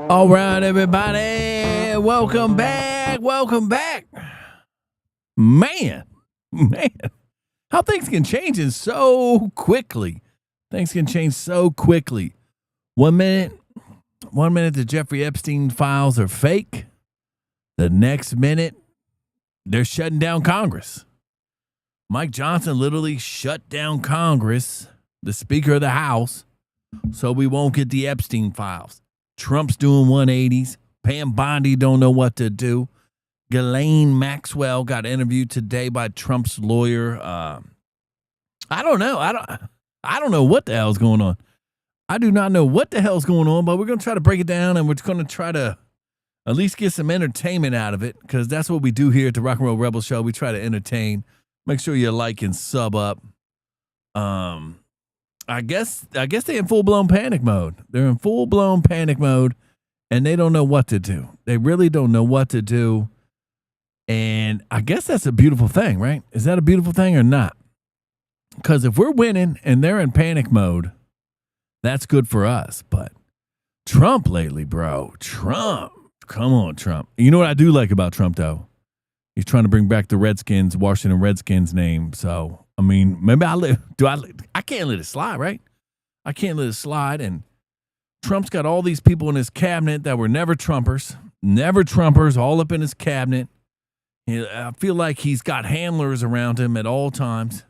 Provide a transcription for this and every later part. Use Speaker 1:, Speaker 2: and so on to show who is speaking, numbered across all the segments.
Speaker 1: All right, everybody. Welcome back. Welcome back. Man, how things can change in so quickly. Things can change so quickly. 1 minute, the Jeffrey Epstein files are fake. The next minute, they're shutting down Congress. Mike Johnson literally shut down Congress, the Speaker of the House, so we won't get the Epstein files. Trump's doing 180s. Pam Bondi don't know what to do. Ghislaine Maxwell got interviewed today by Trump's lawyer. I don't know. I don't know what the hell's going on. I do not know what the hell's going on, but we're going to try to break it down, and we're going to try to at least get some entertainment out of it, because that's what we do here at the Rock and Roll Rebel Show. We try to entertain. Make sure you like and sub up. I guess they're in full-blown panic mode. They're in full-blown panic mode, and they don't know what to do. They really don't know what to do, and I guess that's a beautiful thing, right? Is that a beautiful thing or not? Because if we're winning and they're in panic mode, that's good for us. But Trump lately, bro. Trump. Come on, Trump. You know what I do like about Trump, though? He's trying to bring back the Redskins, Washington Redskins name. So, I mean, maybe I can't let it slide, right? I can't let it slide. And Trump's got all these people in his cabinet that were never Trumpers, all up in his cabinet. I feel like he's got handlers around him at all times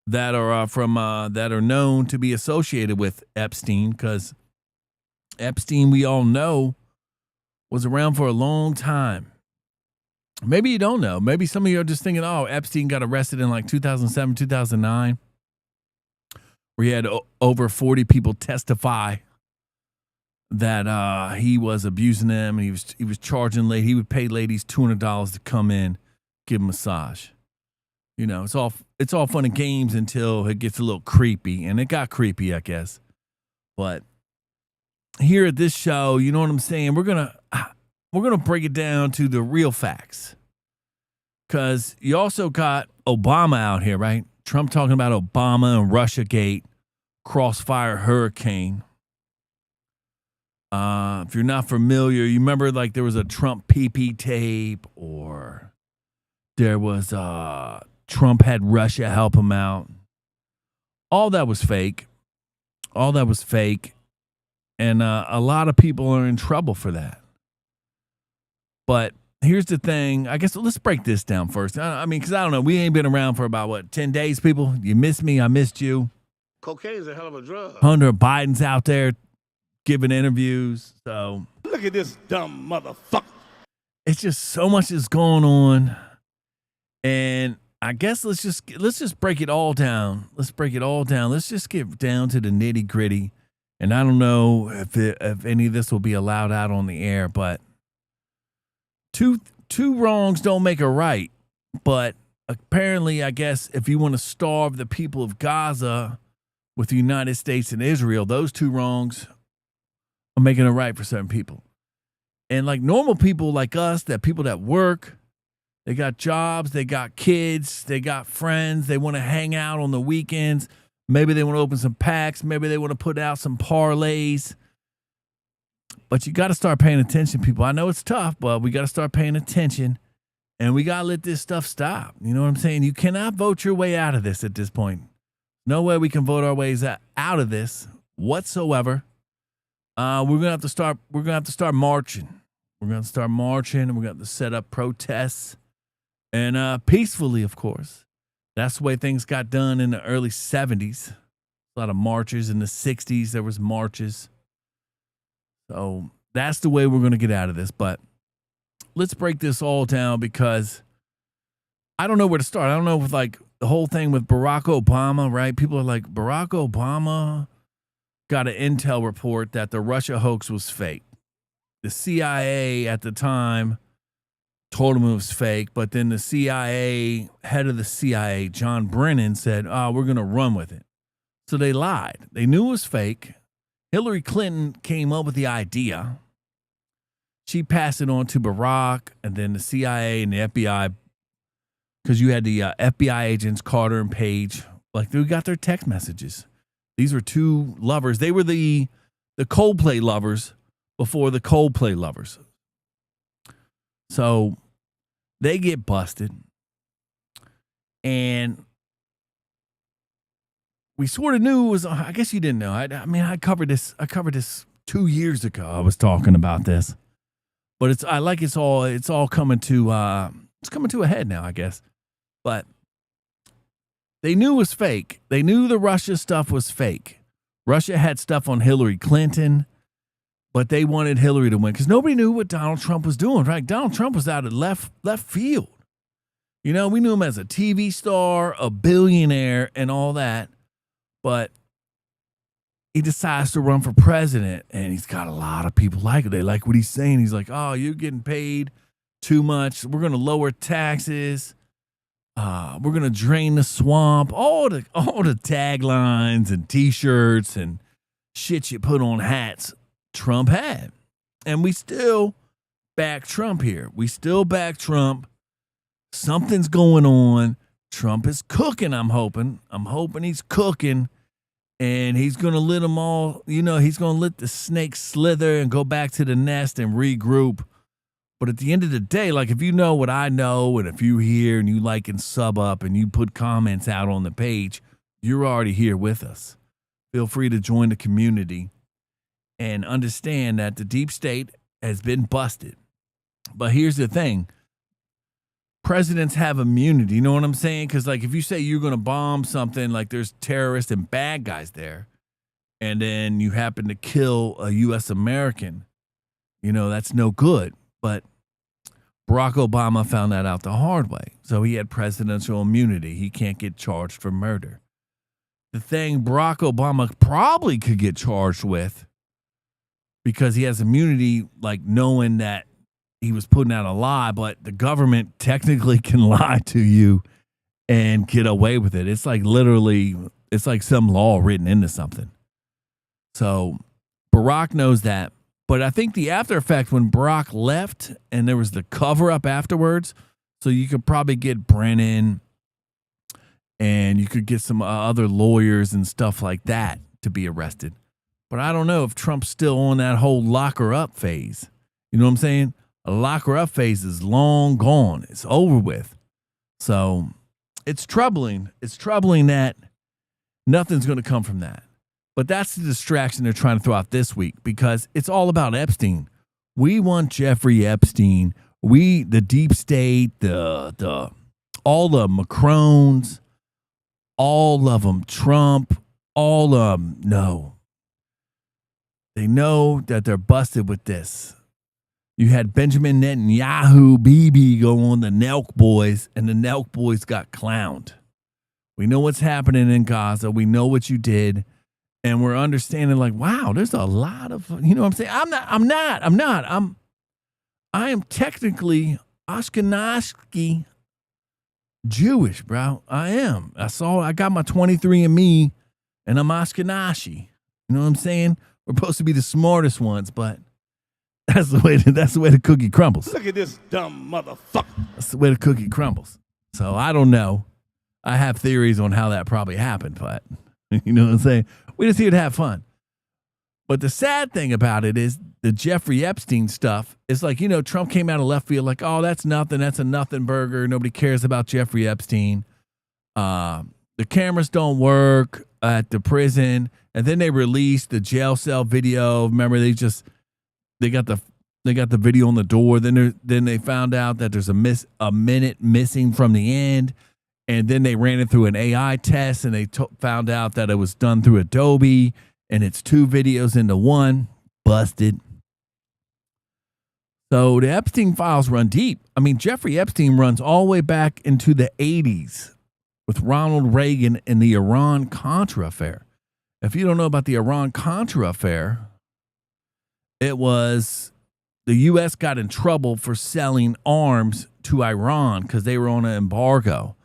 Speaker 1: that are known to be associated with Epstein, because Epstein, we all know, was around for a long time. Maybe you don't know. Maybe some of you are just thinking, oh, Epstein got arrested in like 2007, 2009, where he had over 40 people testify that he was abusing them, and he was charging ladies. He would pay ladies $200 to come in, give them a massage. You know, it's all fun and games until it gets a little creepy, and it got creepy, I guess. But here at this show, you know what I'm saying? We're gonna break it down to the real facts, because you also got Obama out here, right? Trump talking about Obama and Russiagate, crossfire hurricane. If you're not familiar, you remember like there was a Trump PP tape, or there was Trump had Russia help him out. All that was fake. And a lot of people are in trouble for that. But here's the thing. I guess let's break this down first. I mean, because I don't know. We ain't been around for about, 10 days, people? You missed me. I missed you.
Speaker 2: Cocaine's a hell of a drug.
Speaker 1: Hunter Biden's out there giving interviews. So
Speaker 2: Look at this dumb motherfucker.
Speaker 1: it's just so much is going on. And I guess let's just break it all down. Let's just get down to the nitty gritty. And I don't know if any of this will be allowed out on the air, but two wrongs don't make a right. But apparently, I guess if you want to starve the people of Gaza with the United States and Israel, those two wrongs are making it right for certain people. And like normal people like us, that people that work, they got jobs, they got kids, they got friends, they want to hang out on the weekends. Maybe they want to open some packs. Maybe they want to put out some parlays. But you got to start paying attention, people. I know it's tough, but we got to start paying attention. And we got to let this stuff stop. You know what I'm saying? You cannot vote your way out of this at this point. No way we can vote our ways out of this whatsoever. We're gonna have to start marching. We're gonna start marching, and we're gonna have to set up protests, and peacefully, of course. That's the way things got done in the early 70s. A lot of marches in the 60s. There was marches. So that's the way we're going to get out of this. But let's break this all down, because I don't know where to start. I don't know if like the whole thing with Barack Obama, right? People are like, Barack Obama got an intel report that the Russia hoax was fake. The CIA at the time told him it was fake, but then the CIA, head of the CIA, John Brennan, said, we're going to run with it. So they lied. They knew it was fake. Hillary Clinton came up with the idea. She passed it on to Barack, and then the CIA and the FBI, because you had the FBI agents, Carter and Page, like they got their text messages. These were two lovers. They were the Coldplay lovers, before the Coldplay lovers. So they get busted. And we sort of knew it was, I guess you didn't know. I covered this 2 years ago. I was talking about this. But it's all coming to it's coming to a head now, I guess. But they knew it was fake. They knew the Russia stuff was fake. Russia had stuff on Hillary Clinton, but they wanted Hillary to win because nobody knew what Donald Trump was doing, right? Donald Trump was out of left field. You know, we knew him as a TV star, a billionaire, and all that. But he decides to run for president, and he's got a lot of people like it. They like what he's saying. He's like, oh, you're getting paid too much. We're going to lower taxes. We're going to drain the swamp. All the taglines and T-shirts and shit you put on hats Trump had. And we still back Trump here. We still back Trump. Something's going on. Trump is cooking, I'm hoping. I'm hoping he's cooking. And he's going to let them all, he's going to let the snake slither and go back to the nest and regroup. But at the end of the day, like if you know what I know and if you hear and you like and sub up and you put comments out on the page, you're already here with us. Feel free to join the community and understand that the deep state has been busted. But here's the thing. Presidents have immunity. You know what I'm saying? Because, like, if you say you're going to bomb something, like there's terrorists and bad guys there, and then you happen to kill a U.S. American, that's no good. But Barack Obama found that out the hard way. So he had presidential immunity. He can't get charged for murder. The thing Barack Obama probably could get charged with, because he has immunity, like knowing that he was putting out a lie, but the government technically can lie to you and get away with it. It's like it's like some law written into something. So Barack knows that. But I think the after effect when Barack left and there was the cover up afterwards, so you could probably get Brennan and you could get some other lawyers and stuff like that to be arrested. But I don't know if Trump's still on that whole lock her up phase. You know what I'm saying? A lock her up phase is long gone. It's over with. So it's troubling. It's troubling that nothing's going to come from that. But that's the distraction they're trying to throw out this week because it's all about Epstein. We want Jeffrey Epstein. The deep state, all the Macrons, all of them, Trump, all of them. No. They know that they're busted with this. You had Benjamin Netanyahu, Bibi go on the Nelk Boys, and the Nelk Boys got clowned. We know what's happening in Gaza. We know what you did. And we're understanding like, wow, there's a lot of, you know what I'm saying? I am technically Ashkenazi Jewish, bro. I am. I got my 23andMe and I'm Ashkenazi. You know what I'm saying? We're supposed to be the smartest ones, but that's the way the cookie crumbles.
Speaker 2: Look at this dumb motherfucker.
Speaker 1: That's the way the cookie crumbles. So I don't know. I have theories on how that probably happened, but you know what I'm saying? We just here to have fun. But the sad thing about it is the Jeffrey Epstein stuff is like, Trump came out of left field like, oh, that's nothing. That's a nothing burger. Nobody cares about Jeffrey Epstein. The cameras don't work at the prison. And then they released the jail cell video. Remember, they got the video on the door. Then they found out that there's a minute missing from the end. And then they ran it through an AI test and they found out that it was done through Adobe and it's 2 videos into one. Busted. So the Epstein files run deep. I mean, Jeffrey Epstein runs all the way back into the 80s with Ronald Reagan and the Iran-Contra affair. If you don't know about the Iran-Contra affair, it was the U.S. got in trouble for selling arms to Iran because they were on an embargo.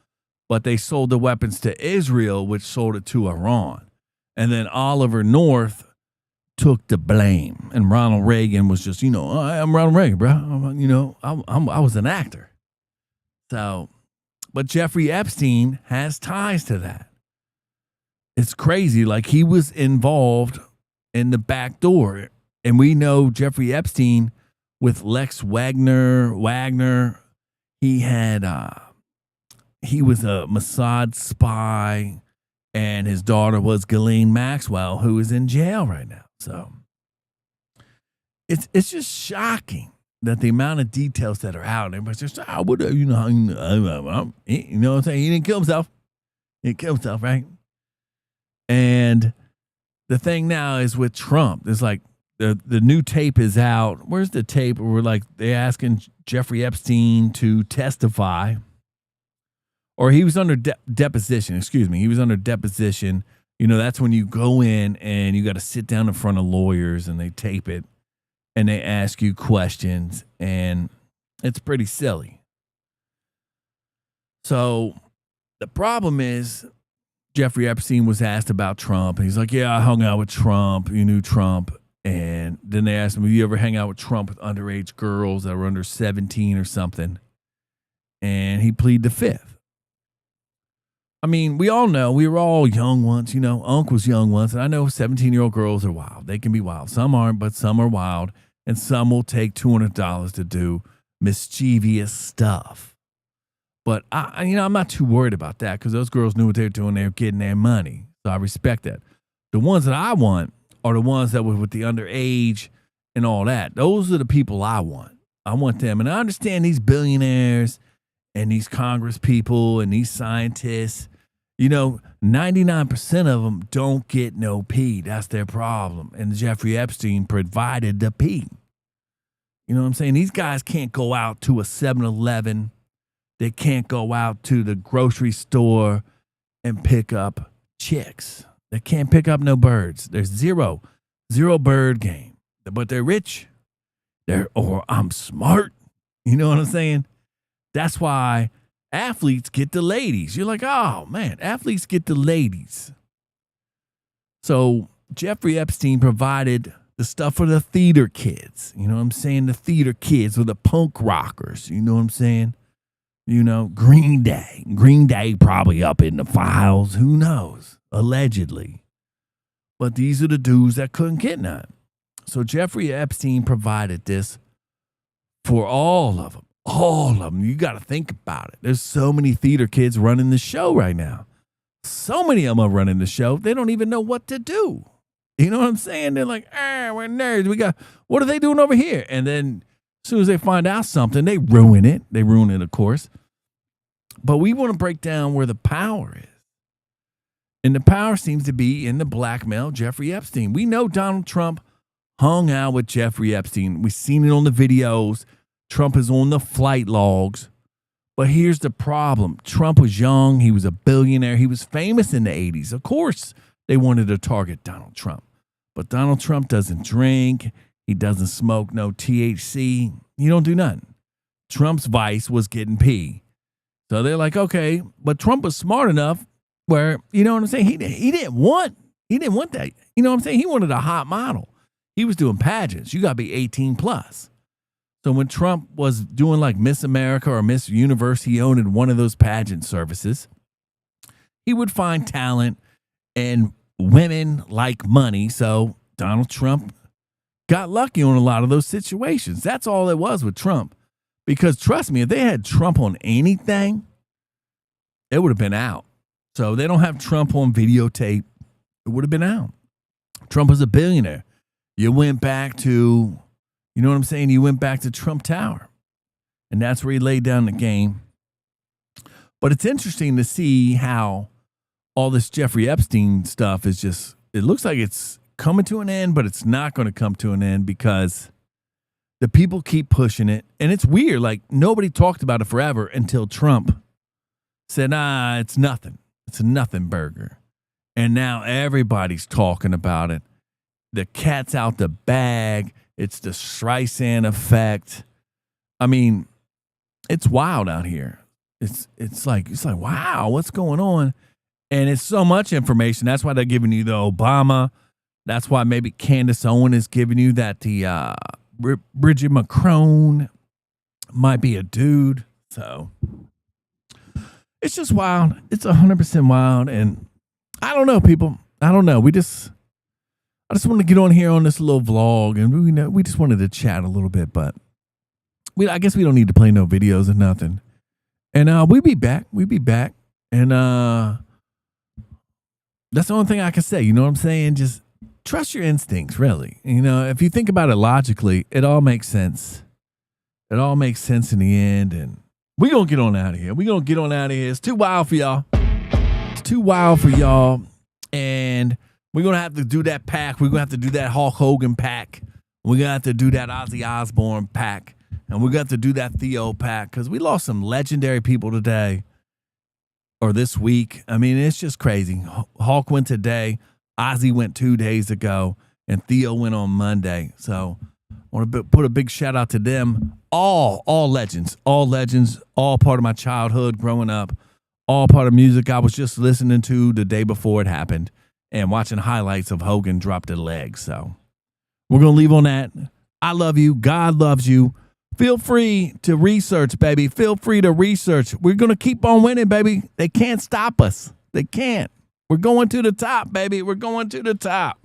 Speaker 1: But they sold the weapons to Israel, which sold it to Iran. And then Oliver North took the blame. And Ronald Reagan was just, I'm Ronald Reagan, bro. I was an actor. So, but Jeffrey Epstein has ties to that. It's crazy. Like he was involved in the back door. And we know Jeffrey Epstein with Lex Wagner, he had he was a Mossad spy, and his daughter was Ghislaine Maxwell, who is in jail right now. So it's just shocking that the amount of details that are out. Everybody's just, you know what I'm saying? He didn't kill himself. He didn't kill himself, right? And the thing now is with Trump, it's like the new tape is out. Where's the tape where like they're asking Jeffrey Epstein to testify? Or he was under deposition, excuse me. He was under deposition. You know, that's when you go in and you got to sit down in front of lawyers and they tape it and they ask you questions, and it's pretty silly. So the problem is Jeffrey Epstein was asked about Trump. And he's like, yeah, I hung out with Trump. You knew Trump. And then they asked him, have you ever hang out with Trump with underage girls that were under 17 or something? And he pleaded the fifth. I mean, we all know we were all young once. You know, Unc was young once. And I know 17-year-old girls are wild. They can be wild. Some aren't, but some are wild. And some will take $200 to do mischievous stuff. But, I'm not too worried about that because those girls knew what they were doing. They were getting their money. So I respect that. The ones that I want are the ones that were with the underage and all that. Those are the people I want. I want them. And I understand these billionaires and these Congress people and these scientists, 99% of them don't get no pee. That's their problem. And Jeffrey Epstein provided the pee. You know what I'm saying? These guys can't go out to a 7-Eleven. They can't go out to the grocery store and pick up chicks. They can't pick up no birds. There's zero bird game. But they're rich. Or I'm smart. You know what I'm saying? That's why athletes get the ladies. You're like, oh, man, athletes get the ladies. So Jeffrey Epstein provided the stuff for the theater kids. You know what I'm saying? The theater kids or the punk rockers. You know what I'm saying? Green Day. Green Day probably up in the files. Who knows? Allegedly. But these are the dudes that couldn't get none. So Jeffrey Epstein provided this for all of them. All of them. You got to think about it. There's so many theater kids running the show right now. So many of them are running the show. They don't even know what to do. You know what I'm saying? They're like, we're nerds. What are they doing over here? And then as soon as they find out something, they ruin it. They ruin it, of course. But we want to break down where the power is. And the power seems to be in the blackmail Jeffrey Epstein. We know Donald Trump hung out with Jeffrey Epstein. We've seen it on the videos. Trump is on the flight logs. But here's the problem. Trump was young. He was a billionaire. He was famous in the 80s. Of course, they wanted to target Donald Trump. But Donald Trump doesn't drink. He doesn't smoke no THC. He don't do nothing. Trump's vice was getting pee. So they're like, okay, but Trump was smart enough where, you know what I'm saying? He didn't want that. You know what I'm saying? He wanted a hot model. He was doing pageants. You got to be 18 plus. So when Trump was doing like Miss America or Miss Universe, he owned one of those pageant services. He would find talent and women like money. So Donald Trump got lucky on a lot of those situations. That's all it was with Trump. Because trust me, if they had Trump on anything, it would have been out. So they don't have Trump on videotape. It would have been out. Trump was a billionaire. You went back to, you know what I'm saying? You went back to Trump Tower. And that's where he laid down the game. But it's interesting to see how all this Jeffrey Epstein stuff is just, it looks like it's coming to an end, but it's not going to come to an end because the people keep pushing it. And it's weird. Like nobody talked about it forever until Trump said, it's nothing. It's a nothing burger. And now everybody's talking about it. The cat's out the bag. It's the Streisand effect. I mean, it's wild out here. It's like, wow, what's going on? And it's so much information. That's why they're giving you the Obama. That's why maybe Candace Owen is giving you that the Bridget Macron might be a dude. So it's just wild. It's 100% wild. And I don't know, people. I don't know. I just wanted to get on here on this little vlog, and we just wanted to chat a little bit, but I guess we don't need to play no videos or nothing. And we be back. And that's the only thing I can say. You know what I'm saying? Just trust your instincts, really. You know, if you think about it logically, it all makes sense. It all makes sense in the end. And we're going to get on out of here. It's too wild for y'all. And we're going to have to do that pack. We're going to have to do that Hulk Hogan pack. We're going to have to do that Ozzy Osbourne pack. And we're going to have to do that Theo pack, because we lost some legendary people today or this week. I mean, it's just crazy. Hulk went today. Ozzy went 2 days ago. And Theo went on Monday. So I want to put a big shout out to them. All legends, all part of my childhood growing up, all part of music I was just listening to the day before it happened and watching highlights of Hogan drop the leg. So we're going to leave on that. I love you. God loves you. Feel free to research, baby. Feel free to research. We're going to keep on winning, baby. They can't stop us. They can't. We're going to the top, baby. We're going to the top.